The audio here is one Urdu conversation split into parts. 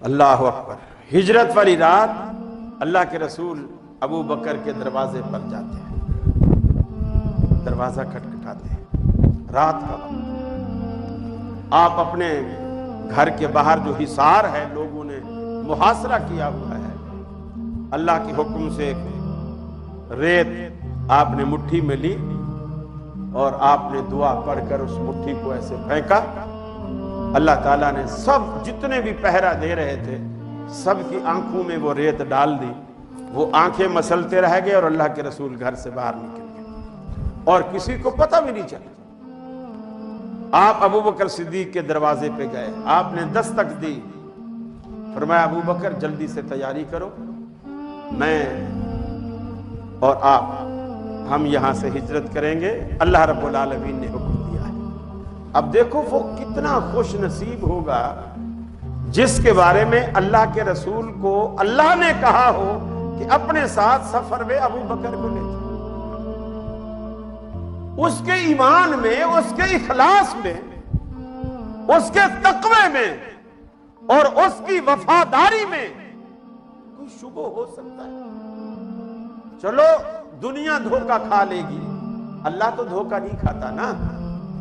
اللہ اکبر۔ ہجرت والی رات اللہ کے رسول ابو بکر کے دروازے پر جاتے ہیں، دروازہ کھٹکھٹاتے ہیں، رات کا وقت۔ آپ اپنے گھر کے باہر جو حصار ہے لوگوں نے محاصرہ کیا ہوا ہے، اللہ کے حکم سے ریت آپ نے مٹھی میں لی اور آپ نے دعا پڑھ کر اس مٹھی کو ایسے پھینکا۔ اللہ تعالیٰ نے سب جتنے بھی پہرا دے رہے تھے سب کی آنکھوں میں وہ ریت ڈال دی، وہ آنکھیں مسلتے رہ گئے اور اللہ کے رسول گھر سے باہر نکل گئے اور کسی کو پتہ بھی نہیں چلا۔ آپ ابو بکر صدیق کے دروازے پہ گئے، آپ نے دستک دی، فرمایا ابو بکر جلدی سے تیاری کرو، میں اور آپ ہم یہاں سے ہجرت کریں گے، اللہ رب العالمین نے حکم دیا ہے۔ اب دیکھو وہ کتنا خوش نصیب ہوگا جس کے بارے میں اللہ کے رسول کو اللہ نے کہا ہو کہ اپنے ساتھ سفر میں ابو بکر کو لے جائے۔ اس کے ایمان میں، اس کے اخلاص میں، اس کے تقوی میں اور اس کی وفاداری میں کوئی شبہ ہو سکتا ہے؟ چلو دنیا دھوکہ کھا لے گی، اللہ تو دھوکہ نہیں کھاتا نا۔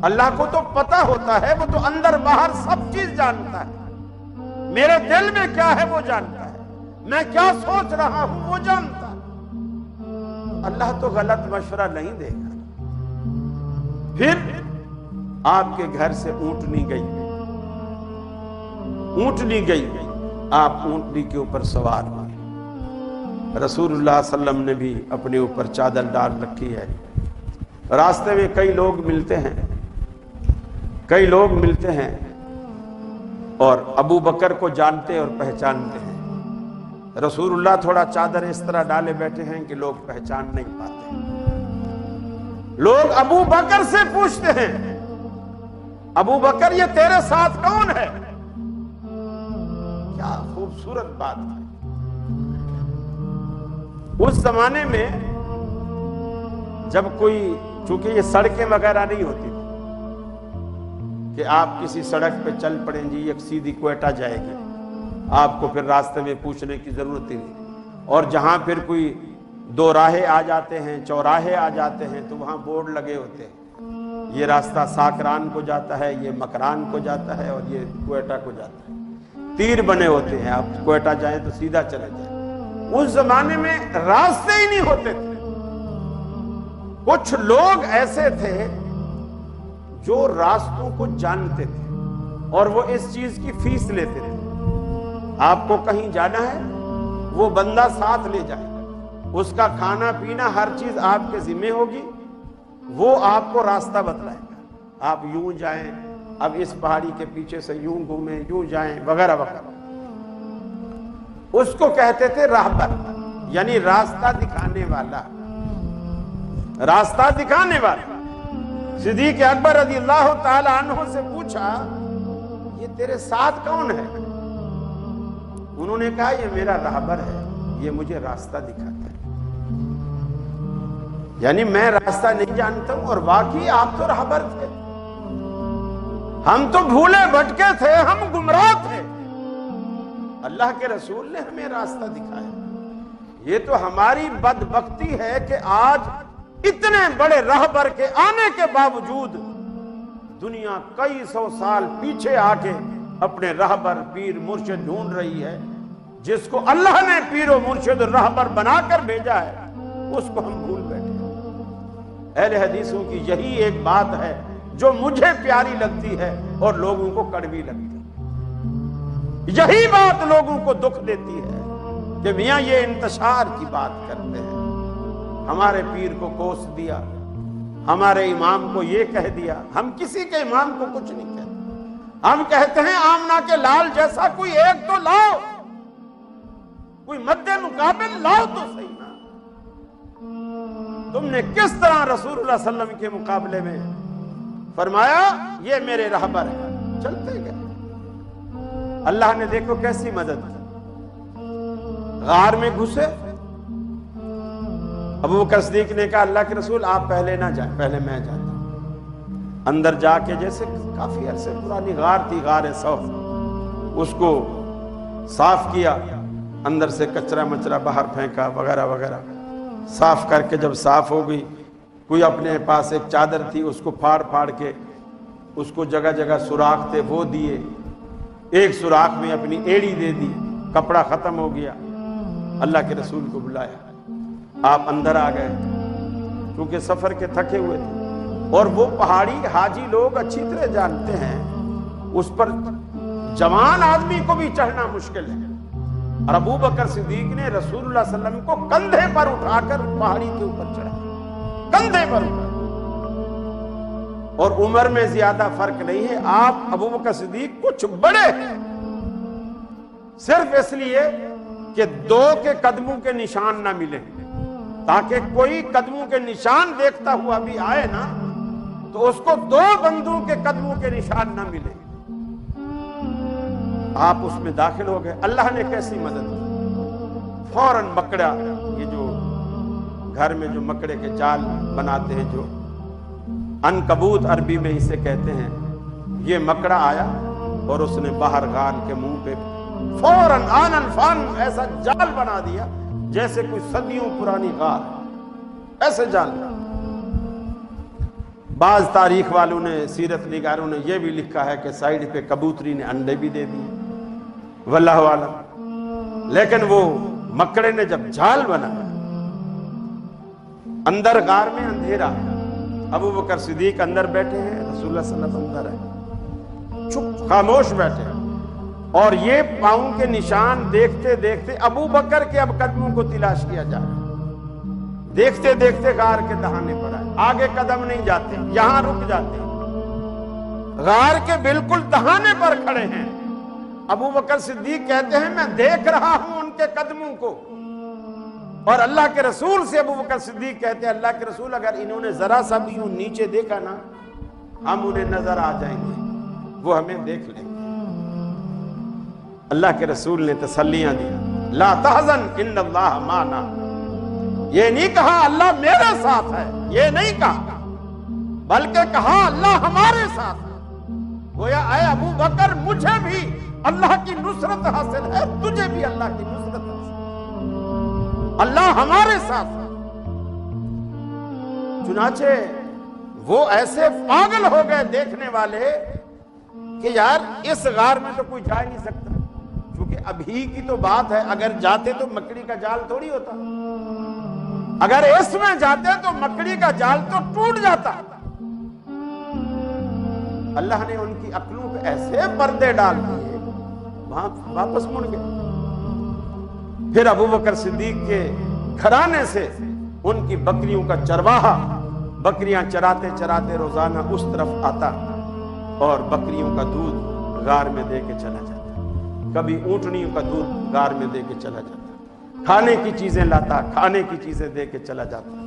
اللہ کو تو پتہ ہوتا ہے، وہ تو اندر باہر سب چیز جانتا ہے۔ میرے دل میں کیا ہے وہ جانتا ہے، میں کیا سوچ رہا ہوں وہ جانتا ہے۔ اللہ تو غلط مشورہ نہیں دے گا۔ پھر آپ کے گھر سے اونٹنی گئی، اونٹنی گئی، آپ اونٹنی کے اوپر سوار ہوئے۔ رسول اللہ صلی اللہ علیہ وسلم نے بھی اپنے اوپر چادر ڈال رکھی ہے۔ راستے میں کئی لوگ ملتے ہیں، کئی لوگ ملتے ہیں اور ابو بکر کو جانتے اور پہچانتے ہیں۔ رسول اللہ تھوڑا چادر اس طرح ڈالے بیٹھے ہیں کہ لوگ پہچان نہیں پاتے۔ لوگ ابو بکر سے پوچھتے ہیں، ابو بکر یہ تیرے ساتھ کون ہے؟ کیا خوبصورت بات ہے۔ اس زمانے میں جب کوئی، چونکہ یہ سڑکیں وغیرہ نہیں ہوتی تھی کہ آپ کسی سڑک پہ چل پڑیں جی ایک سیدھی کوئٹہ جائے گی، آپ کو پھر راستے میں پوچھنے کی ضرورت ہی نہیں۔ اور جہاں پھر کوئی دو راہیں آ جاتے ہیں، چوراہے آ جاتے ہیں تو وہاں بورڈ لگے ہوتے ہیں، یہ راستہ ساکران کو جاتا ہے، یہ مکران کو جاتا ہے اور یہ کوئٹہ کو جاتا ہے، تیر بنے ہوتے ہیں، آپ کوئٹہ جائیں تو سیدھا چلے جائیں۔ اس زمانے میں راستے ہی نہیں ہوتے تھے۔ کچھ لوگ ایسے تھے جو راستوں کو جانتے تھے اور وہ اس چیز کی فیس لیتے تھے۔ آپ کو کہیں جانا ہے وہ بندہ ساتھ لے جائے، اس کا کھانا پینا ہر چیز آپ کے ذمہ ہوگی، وہ آپ کو راستہ بتلائے گا، آپ یوں جائیں، اب اس پہاڑی کے پیچھے سے یوں گھومیں، یوں جائیں، وغیرہ وغیرہ۔ اس کو کہتے تھے راہبر، یعنی راستہ دکھانے والا، راستہ دکھانے والا۔ صدیق اکبر رضی اللہ تعالی عنہ سے پوچھا یہ تیرے ساتھ کون ہے؟ انہوں نے کہا یہ میرا راہبر ہے، یہ مجھے راستہ دکھاتا ہے۔ یعنی میں راستہ نہیں جانتا ہوں، اور واقعی آپ تو راہبر تھے، ہم تو بھولے بھٹکے تھے، ہم گمراہ تھے، اللہ کے رسول نے ہمیں راستہ دکھایا۔ یہ تو ہماری بدبختی ہے کہ آج اتنے بڑے راہبر کے آنے کے باوجود دنیا کئی سو سال پیچھے آ کے اپنے راہبر پیر مرشد ڈھونڈ رہی ہے۔ جس کو اللہ نے پیر و مرشد راہبر بنا کر بھیجا ہے اس کو ہم بھول بیٹھے ہیں۔ اہل حدیثوں کی یہی ایک بات ہے جو مجھے پیاری لگتی ہے اور لوگوں کو کڑوی لگتی ہے۔ یہی بات لوگوں کو دکھ دیتی ہے کہ میاں یہ انتشار کی بات کرتے ہیں، ہمارے پیر کو کوس دیا، ہمارے امام کو یہ کہہ دیا۔ ہم کسی کے امام کو کچھ نہیں کہتے، ہم کہتے ہیں آمنہ کے لال جیسا کوئی ایک تو لاؤ، کوئی مد مقابل لاؤ تو صحیح نا۔ تم نے کس طرح رسول اللہ صلی اللہ علیہ وسلم کے مقابلے میں فرمایا یہ میرے راہبر ہے، چلتے گئے۔ اللہ نے دیکھو کیسی مدد کی، غار میں گھسے، ابو بکر صدیق نے کہا اللہ کے رسول آپ پہلے نہ جائیں، پہلے میں جاتا ہوں۔ اندر جا کے، جیسے کافی عرصے پرانی غار تھی، غار صوف، اس کو صاف کیا، اندر سے کچرا مچرا باہر پھینکا وغیرہ وغیرہ، صاف کر کے جب صاف ہو گئی، کوئی اپنے پاس ایک چادر تھی اس کو پھاڑ پھاڑ کے اس کو جگہ جگہ سوراخ تھے وہ دیے، ایک سوراخ میں اپنی ایڑی دے دی، کپڑا ختم ہو گیا۔ اللہ کے رسول کو بلایا، آپ اندر آ گئے کیونکہ سفر کے تھکے ہوئے تھے، اور وہ پہاڑی حاجی لوگ اچھی طرح جانتے ہیں اس پر جوان آدمی کو بھی چڑھنا مشکل ہے، اور ابو بکر صدیق نے رسول اللہ صلی اللہ علیہ وسلم کو کندھے پر اٹھا کر پہاڑی کے اوپر چڑھا، کندھے پر اٹھا، اور عمر میں زیادہ فرق نہیں ہے، آپ ابو بکر صدیق کچھ بڑے ہیں، صرف اس لیے کہ دو کے قدموں کے نشان نہ ملیں، تاکہ کوئی قدموں کے نشان دیکھتا ہوا بھی آئے نا تو اس کو دو بندوں کے قدموں کے نشان نہ ملے۔ آپ اس میں داخل ہو گئے، اللہ نے کیسی مدد کی، فوراً مکڑا، یہ جو گھر میں جو مکڑے کے جال بناتے ہیں، جو عنکبوت عربی میں اسے کہتے ہیں، یہ مکڑا آیا اور اس نے باہر غار کے منہ پہ فوراً آنن فان ایسا جال بنا دیا جیسے کوئی صدیوں پرانی غار، ایسے جال۔ بعض تاریخ والوں نے، سیرت نگاروں نے یہ بھی لکھا ہے کہ سائیڈ پہ کبوتری نے انڈے بھی دے دیے، واللہ عالم، لیکن وہ مکڑے نے جب جال بنایا، اندر غار میں اندھیرا، ابو بکر صدیق اندر بیٹھے ہیں، رسول اللہ صلی اللہ علیہ وسلم اندر ہے، چپ خاموش بیٹھے ہیں، اور یہ پاؤں کے نشان دیکھتے دیکھتے ابو بکر کے اب قدموں کو تلاش کیا جا رہا ہے، دیکھتے دیکھتے غار کے دہانے پر آئے، آگے قدم نہیں جاتے، یہاں رک جاتے، غار کے بالکل دہانے پر کھڑے ہیں۔ ابو بکر صدیق کہتے ہیں میں دیکھ رہا ہوں ان کے قدموں کو، اور اللہ کے رسول سے ابو بکر صدیق کہتے ہیں اللہ کے رسول اگر انہوں نے ذرا سا بھی یوں نیچے دیکھا نا ہم انہیں نظر آ جائیں گے، وہ ہمیں دیکھ لیں گے۔ اللہ کے رسول نے تسلیاں دی، لا تحزن ان اللہ معنا، یہ نہیں کہا اللہ میرے ساتھ ہے، یہ نہیں کہا، بلکہ کہا اللہ ہمارے ساتھ ہے، گویا اے ابو بکر مجھے بھی اللہ کی نصرت حاصل ہے، تجھے بھی اللہ کی نصرت حاصل ہے، اللہ ہمارے ساتھ ہے۔ چنانچہ وہ ایسے پاگل ہو گئے دیکھنے والے کہ یار اس غار میں تو کوئی جا نہیں سکتا، کیونکہ ابھی کی تو بات ہے، اگر جاتے تو مکڑی کا جال تھوڑی ہوتا، اگر اس میں جاتے تو مکڑی کا جال تو ٹوٹ جاتا۔ اللہ نے ان کی عقلوں پہ ایسے پردے ڈال دیے، وہاں واپس مڑ گئے۔ پھر ابو بکر صدیق کے گھرانے سے ان کی بکریوں کا چرواہا بکریاں چراتے چراتے روزانہ اس طرف آتا اور بکریوں کا دودھ غار میں دے کے چلا جاتا، کبھی اونٹنیوں کا دودھ غار میں دے کے چلا جاتا، کھانے کی چیزیں لاتا، کھانے کی چیزیں دے کے چلا جاتا۔